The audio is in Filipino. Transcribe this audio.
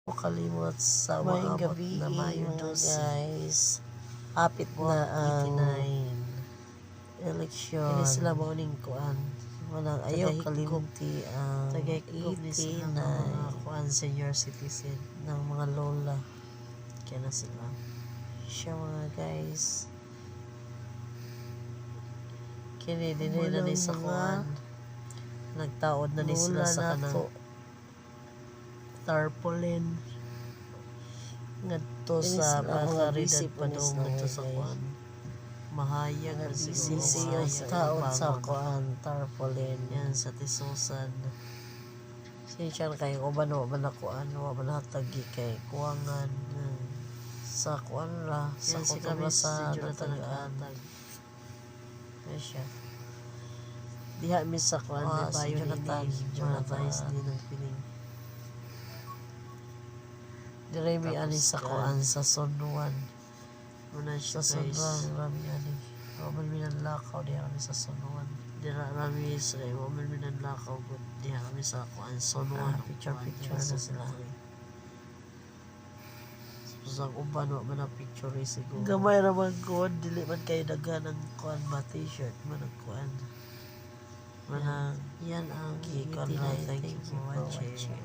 Kalimot sa Maayong maabot gabi, na Mayo mga 12. guys. Hapit na ang 89. eleksyon. Kini sila mauning kuan. Walang ayaw Tagahigop. kalimti ang Tagahigop ni sila ng mga kuan senior citizen. ng mga lola. Kaya na sila. Siya mga guys. Kini dinay na ni sa Walang kuan. Nagtaod na ni sila lola sa kanang nato. tarpaulin. Ngadto Kini sa sila mga pagkaridad busy pa punis daw na ngadto mga sa guys. kuan. Mahayag na siguro. Busy Mahayag sa ang taon sa bangon. kuan tarpaulin. Yan sa Tisosan. Siya kay uban wa man ako wa man hatagi kay kuwangan sa kuan ra sa Yan si kutub kami sa si Jonathan natagaan. nagkatag. Ay siya. Diha mi sa kuan Ah, may si bayo Jonathan. ni Jonathan ni ng piling. Dire mi Tapos ani sa kan, kuan sa Sunuan. Muna Sa siya guys. Sunuan rami ani. Roman minanlakaw diha kami sa Sunuan. Dira rami sa kayo. Waman minanlakaw but diha kami sa kuan. Sonuan. Picture na sila. Sa uban wa man na picture siguro. Gamay ra man kuan dili man kay daghan ang kuan ba t-shirt man ang kuan. Yan ang Kikon 89. ra. Thank you for watching.